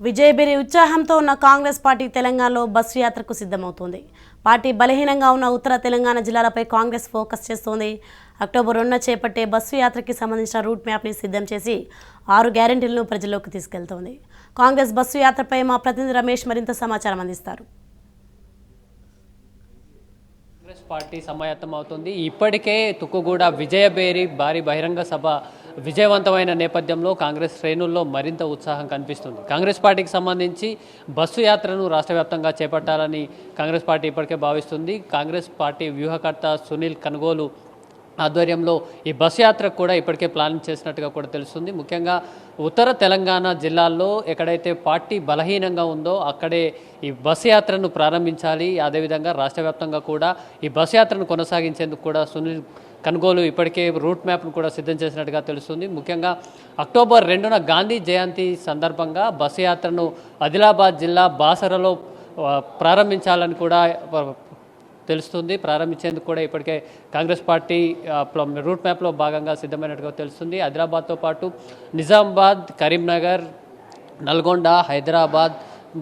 విజయబేరి ఉత్సాహంతో ఉన్న కాంగ్రెస్ పార్టీ తెలంగాణలో బస్సు యాత్రకు సిద్ధమవుతోంది. పార్టీ బలహీనంగా ఉన్న ఉత్తర తెలంగాణ జిల్లాలపై కాంగ్రెస్ ఫోకస్ చేస్తోంది. అక్టోబర్ 2న చేపట్టే బస్సు యాత్రకి సంబంధించిన రూట్ మ్యాప్ని సిద్ధం చేసి 6 గ్యారెంటీలను ప్రజల్లోకి తీసుకెళ్తోంది. కాంగ్రెస్ బస్సు యాత్రపై మా ప్రతినిధి రమేష్ మరింత సమాచారం అందిస్తారు. కాంగ్రెస్ పార్టీ సమాయత్తం అవుతుంది. ఇప్పటికే తుక్కుగూడ విజయబేరి భారీ బహిరంగ సభ విజయవంతమైన నేపథ్యంలో కాంగ్రెస్ శ్రేణుల్లో మరింత ఉత్సాహం కనిపిస్తుంది. కాంగ్రెస్ పార్టీకి సంబంధించి బస్సు యాత్రను రాష్ట్ర వ్యాప్తంగా చేపట్టాలని కాంగ్రెస్ పార్టీ ఇప్పటికే భావిస్తుంది. కాంగ్రెస్ పార్టీ వ్యూహకర్త సునీల్ కనుగోలు ఆధ్వర్యంలో ఈ బస్సు యాత్రకు కూడా ఇప్పటికే ప్లాన్ చేసినట్టుగా కూడా తెలుస్తుంది. ముఖ్యంగా ఉత్తర తెలంగాణ జిల్లాల్లో ఎక్కడైతే పార్టీ బలహీనంగా ఉందో అక్కడే ఈ బస్సు యాత్రను ప్రారంభించాలి. అదేవిధంగా రాష్ట్ర వ్యాప్తంగా కూడా ఈ బస్సు యాత్రను కొనసాగించేందుకు కూడా సునీల్ కనుగోలు ఇప్పటికే రూట్ మ్యాప్ను కూడా సిద్ధం చేసినట్టుగా తెలుస్తుంది. ముఖ్యంగా అక్టోబర్ 2న గాంధీ జయంతి సందర్భంగా బస్సు యాత్రను ఆదిలాబాద్ జిల్లా బాసరలో ప్రారంభించాలని కూడా తెలుస్తుంది. ప్రారంభించేందుకు కూడా ఇప్పటికే కాంగ్రెస్ పార్టీ రూట్ మ్యాప్లో భాగంగా సిద్ధమైనట్టుగా తెలుస్తుంది. ఆదిలాబాద్తో పాటు నిజామాబాద్, కరీంనగర్, నల్గొండ, హైదరాబాద్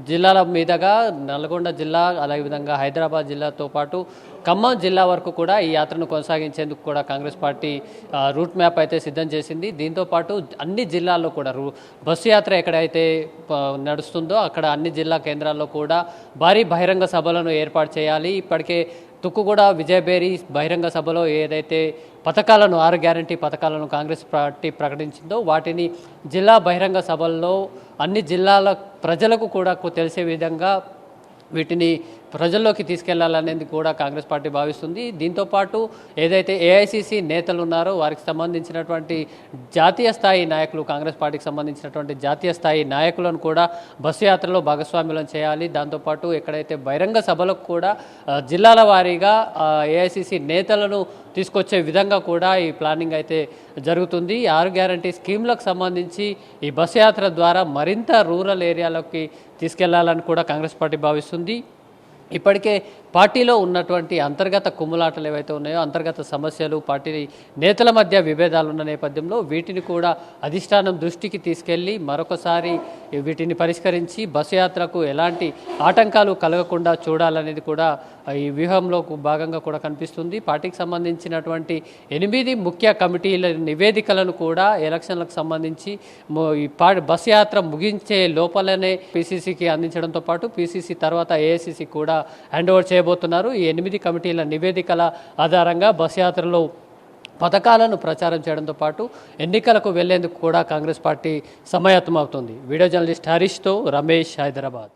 జిల్లాల మీదుగా నల్గొండ జిల్లా అదేవిధంగా హైదరాబాద్ జిల్లాతో పాటు ఖమ్మం జిల్లా వరకు కూడా ఈ యాత్రను కొనసాగించేందుకు కూడా కాంగ్రెస్ పార్టీ రూట్ మ్యాప్ అయితే సిద్ధం చేసింది. దీంతోపాటు అన్ని జిల్లాల్లో కూడా బస్సు యాత్ర ఎక్కడైతే నడుస్తుందో అక్కడ అన్ని జిల్లా కేంద్రాల్లో కూడా భారీ బహిరంగ సభలను ఏర్పాటు చేయాలి. ఇప్పటికే తుక్కుగూడ విజయబేరి బహిరంగ సభలో ఏదైతే పథకాలను 6 గ్యారంటీ పథకాలను కాంగ్రెస్ పార్టీ ప్రకటించిందో వాటిని జిల్లా బహిరంగ సభల్లో అన్ని జిల్లాల ప్రజలకు కూడా తెలిసే విధంగా వీటిని ప్రజల్లోకి తీసుకెళ్లాలనేది కూడా కాంగ్రెస్ పార్టీ భావిస్తుంది. దీంతోపాటు ఏదైతే ఏఐసిసి నేతలు ఉన్నారో వారికి సంబంధించినటువంటి జాతీయ స్థాయి నాయకులు, కాంగ్రెస్ పార్టీకి సంబంధించినటువంటి జాతీయ స్థాయి నాయకులను కూడా బస్సు యాత్రలో భాగస్వామ్యం చేయాలి. దాంతోపాటు ఎక్కడైతే బహిరంగ సభలకు కూడా జిల్లాల వారీగా ఏఐసిసి నేతలను తీసుకొచ్చే విధంగా కూడా ఈ ప్లానింగ్ అయితే జరుగుతుంది. 6 గ్యారంటీ స్కీమ్లకు సంబంధించి ఈ బస్సు యాత్ర ద్వారా మరింత రూరల్ ఏరియాలోకి తీసుకెళ్లాలని కూడా కాంగ్రెస్ పార్టీ భావిస్తుంది. ఇప్పటికే పార్టీలో ఉన్నటువంటి అంతర్గత కుమ్ములాటలు ఏవైతే ఉన్నాయో, అంతర్గత సమస్యలు, పార్టీ నేతల మధ్య విభేదాలు ఉన్న నేపథ్యంలో వీటిని కూడా అధిష్టానం దృష్టికి తీసుకెళ్లి మరొకసారి వీటిని పరిష్కరించి బస్సు యాత్రకు ఎలాంటి ఆటంకాలు కలగకుండా చూడాలనేది కూడా ఈ వ్యూహంలో భాగంగా కూడా కనిపిస్తుంది. పార్టీకి సంబంధించినటువంటి 8 ముఖ్య కమిటీల నివేదికలను కూడా ఎలక్షన్లకు సంబంధించి ఈ బస్సు యాత్ర ముగించే లోపలనే పీసీసీకి అందించడంతో పాటు పీసీసీ తర్వాత ఏఐసీసీ కూడా హ్యాండ్ ఓవర్ చేయబోతున్నారు. ఈ 8 కమిటీల నివేదికల ఆధారంగా బస్ యాత్రలో పథకాలను ప్రచారం చేయడంతో పాటు ఎన్నికలకు వెళ్లేందుకు కూడా కాంగ్రెస్ పార్టీ సమాయత్తమవుతుంది. వీడియో జర్నలిస్ట్ హరీష్తో రమేష్, హైదరాబాద్.